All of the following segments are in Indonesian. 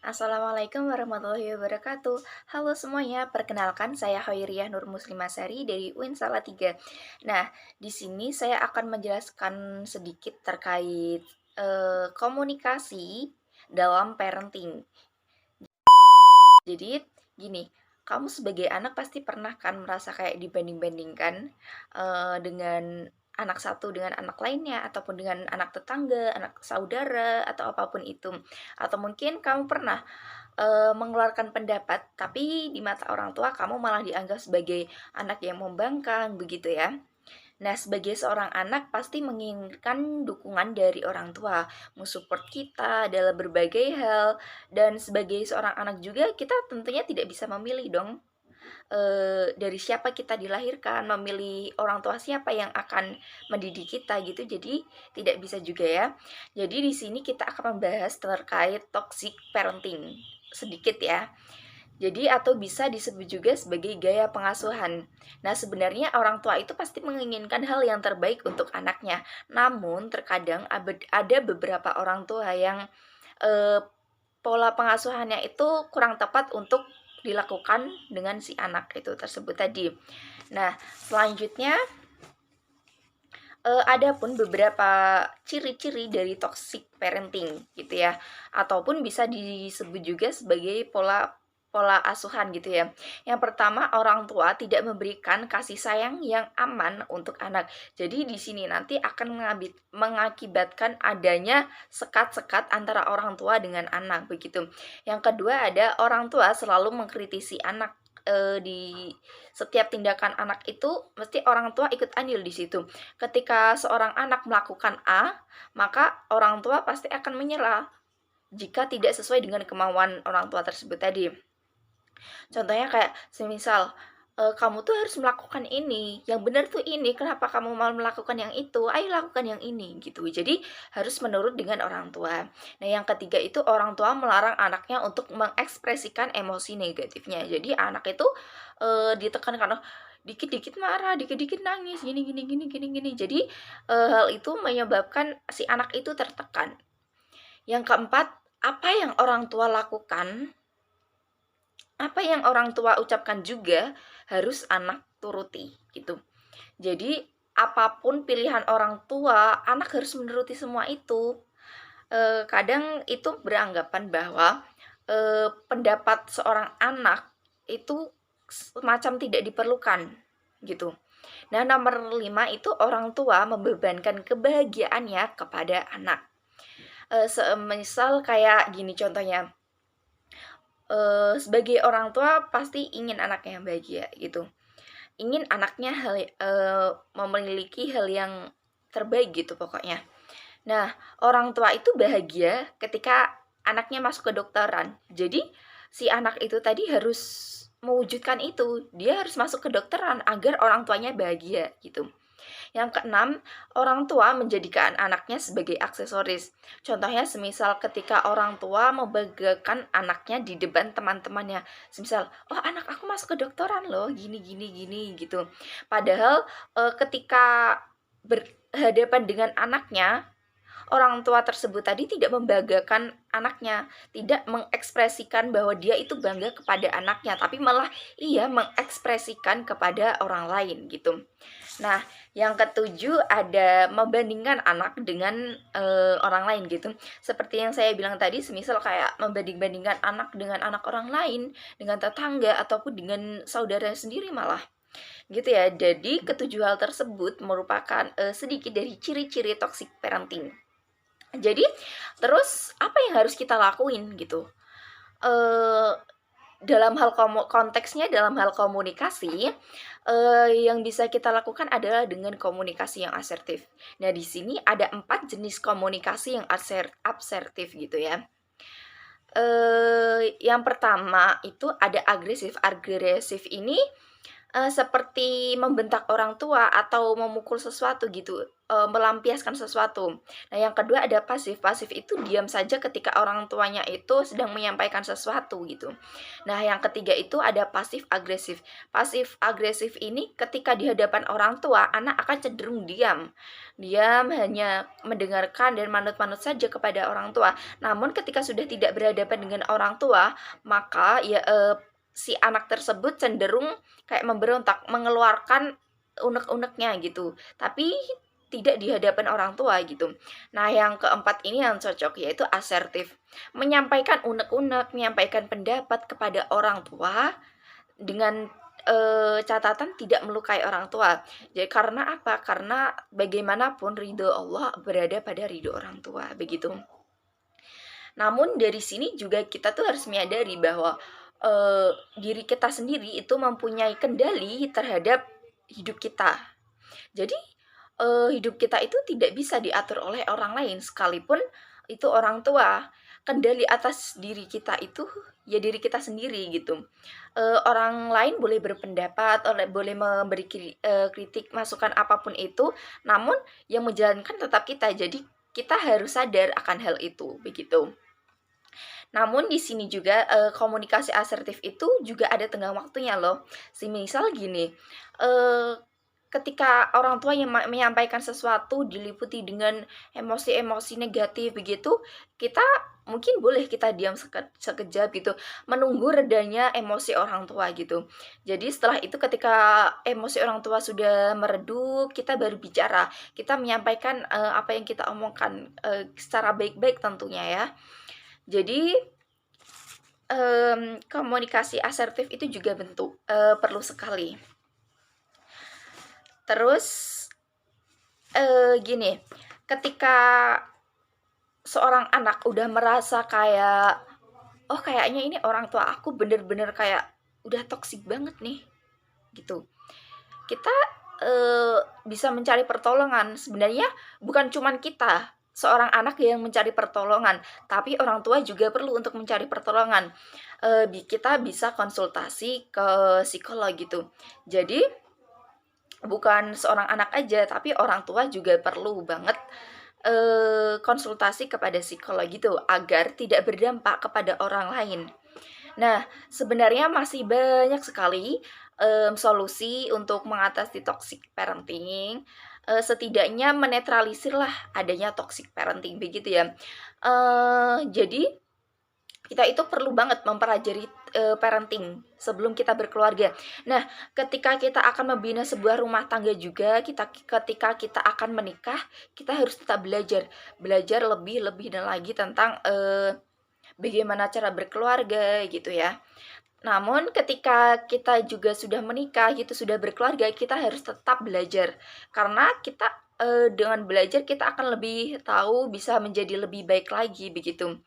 Assalamualaikum warahmatullahi wabarakatuh. Halo semuanya, perkenalkan saya Hoiriah Nur Muslimasari dari UIN Salatiga. Nah, di sini saya akan menjelaskan sedikit terkait komunikasi dalam parenting. Jadi gini, kamu sebagai anak pasti pernah kan merasa kayak dibanding-bandingkan dengan anak satu dengan anak lainnya, ataupun dengan anak tetangga, anak saudara, atau apapun itu. Atau mungkin kamu pernah mengeluarkan pendapat, tapi di mata orang tua kamu malah dianggap sebagai anak yang membangkang, begitu ya. Nah, sebagai seorang anak pasti menginginkan dukungan dari orang tua, mensupport kita dalam berbagai hal, dan sebagai seorang anak juga kita tentunya tidak bisa memilih dong, dari siapa kita dilahirkan, memilih orang tua siapa yang akan mendidik kita gitu. Jadi tidak bisa juga ya. Jadi di sini kita akan membahas terkait toxic parenting sedikit ya. Jadi atau bisa disebut juga sebagai gaya pengasuhan. Nah, sebenarnya orang tua itu pasti menginginkan hal yang terbaik untuk anaknya. Namun terkadang ada beberapa orang tua yang eh, pola pengasuhannya itu kurang tepat untuk dilakukan dengan si anak itu tersebut tadi. Nah, selanjutnya ada pun beberapa ciri-ciri dari toxic parenting gitu ya, ataupun bisa disebut juga sebagai pola pola asuhan gitu ya. Yang pertama, orang tua tidak memberikan kasih sayang yang aman untuk anak. Jadi di sini nanti akan mengakibatkan adanya sekat-sekat antara orang tua dengan anak begitu. Yang kedua, ada orang tua selalu mengkritisi anak di setiap tindakan anak itu mesti orang tua ikut andil di situ. Ketika seorang anak melakukan A, maka orang tua pasti akan menyerah jika tidak sesuai dengan kemauan orang tua tersebut tadi. Contohnya kayak semisal, "Kamu tuh harus melakukan ini, yang benar tuh ini, kenapa kamu mau melakukan yang itu? Ayo lakukan yang ini," gitu. Jadi harus menurut dengan orang tua. Nah, yang ketiga itu orang tua melarang anaknya untuk mengekspresikan emosi negatifnya. Jadi anak itu, ditekan karena dikit-dikit marah, dikit-dikit nangis, gini gini gini gini gini. Jadi, hal itu menyebabkan si anak itu tertekan. Yang keempat, apa yang orang tua lakukan, apa yang orang tua ucapkan juga harus anak turuti gitu. Jadi apapun pilihan orang tua, anak harus menuruti semua itu. Kadang itu beranggapan bahwa pendapat seorang anak itu semacam tidak diperlukan gitu. Nah, nomor 5 itu orang tua membebankan kebahagiaannya kepada anak. Semisal kayak gini contohnya, sebagai orang tua pasti ingin anaknya yang bahagia gitu, ingin anaknya memiliki hal yang terbaik gitu pokoknya. Nah, orang tua itu bahagia ketika anaknya masuk ke kedokteran. Jadi, si anak itu tadi harus mewujudkan itu, dia harus masuk ke kedokteran agar orang tuanya bahagia gitu. Yang keenam, orang tua menjadikan anaknya sebagai aksesoris. Contohnya semisal ketika orang tua membanggakan anaknya di depan teman-temannya. Semisal, "Oh, anak aku masuk ke kedokteran loh, gini gini gini," gitu. Padahal ketika berhadapan dengan anaknya, orang tua tersebut tadi tidak membanggakan anaknya, tidak mengekspresikan bahwa dia itu bangga kepada anaknya, tapi malah ia mengekspresikan kepada orang lain gitu. Nah, yang ketujuh ada membandingkan anak dengan orang lain gitu. Seperti yang saya bilang tadi, semisal kayak membanding-bandingkan anak dengan anak orang lain, dengan tetangga ataupun dengan saudara sendiri malah. Gitu ya. Jadi ketujuh hal tersebut merupakan sedikit dari ciri-ciri toxic parenting. Jadi terus apa yang harus kita lakuin gitu? Eh dalam hal konteksnya dalam hal komunikasi, yang bisa kita lakukan adalah dengan komunikasi yang asertif. Nah, di sini ada 4 jenis komunikasi yang asertif gitu ya. Yang pertama itu ada agresif. Agresif ini seperti membentak orang tua atau memukul sesuatu gitu, melampiaskan sesuatu. Nah, yang kedua ada pasif. Pasif itu diam saja ketika orang tuanya itu sedang menyampaikan sesuatu gitu. Nah, yang ketiga itu ada pasif agresif. Pasif agresif ini ketika di hadapan orang tua, anak akan cenderung diam. Diam, hanya mendengarkan dan manut-manut saja kepada orang tua. Namun ketika sudah tidak berhadapan dengan orang tua, maka ya si anak tersebut cenderung kayak memberontak, mengeluarkan unek-uneknya gitu. Tapi tidak di hadapan orang tua gitu. Nah, yang keempat ini yang cocok yaitu asertif. Menyampaikan unek-unek, menyampaikan pendapat kepada orang tua dengan catatan tidak melukai orang tua. Jadi karena apa? Karena bagaimanapun ridho Allah berada pada ridho orang tua, begitu. Namun dari sini juga kita tuh harus menyadari bahwa diri kita sendiri itu mempunyai kendali terhadap hidup kita. Jadi hidup kita itu tidak bisa diatur oleh orang lain sekalipun itu orang tua. Kendali atas diri kita itu ya diri kita sendiri gitu. Orang lain boleh berpendapat, boleh memberi kritik, masukan apapun itu, namun yang menjalankan tetap kita. Jadi kita harus sadar akan hal itu, begitu. Namun di sini juga, komunikasi asertif itu juga ada tenggang waktunya loh. Semisal gini, eee, ketika orang tua yang menyampaikan sesuatu diliputi dengan emosi-emosi negatif begitu, kita mungkin boleh kita diam sekejap gitu, menunggu redanya emosi orang tua gitu. Jadi setelah itu ketika emosi orang tua sudah meredup, kita baru bicara, kita menyampaikan, apa yang kita omongkan, secara baik-baik tentunya ya. Jadi, komunikasi asertif itu juga perlu sekali. Terus, gini, ketika seorang anak udah merasa kayak, "Oh kayaknya ini orang tua aku bener-bener kayak udah toksik banget nih," gitu. Kita, bisa mencari pertolongan. Sebenarnya bukan cuman kita, seorang anak yang mencari pertolongan, tapi orang tua juga perlu untuk mencari pertolongan. Kita bisa konsultasi ke psikolog gitu. Jadi, bukan seorang anak aja, tapi orang tua juga perlu banget, konsultasi kepada psikolog gitu, agar tidak berdampak kepada orang lain. Nah, sebenarnya masih banyak sekali, solusi untuk mengatasi toxic parenting, setidaknya menetralisirlah adanya toxic parenting, begitu ya. Jadi kita itu perlu banget mempelajari, parenting sebelum kita berkeluarga. Nah, ketika kita akan membina sebuah rumah tangga juga, ketika kita akan menikah, kita harus tetap belajar. Belajar lebih dan lagi tentang, bagaimana cara berkeluarga gitu ya. Namun ketika kita juga sudah menikah gitu, sudah berkeluarga, kita harus tetap belajar. Karena kita, dengan belajar kita akan lebih tahu, bisa menjadi lebih baik lagi begitu.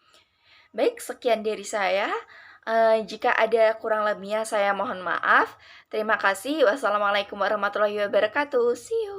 Baik, sekian dari saya. Jika ada kurang lebihnya saya mohon maaf. Terima kasih. Wassalamualaikum warahmatullahi wabarakatuh. See you.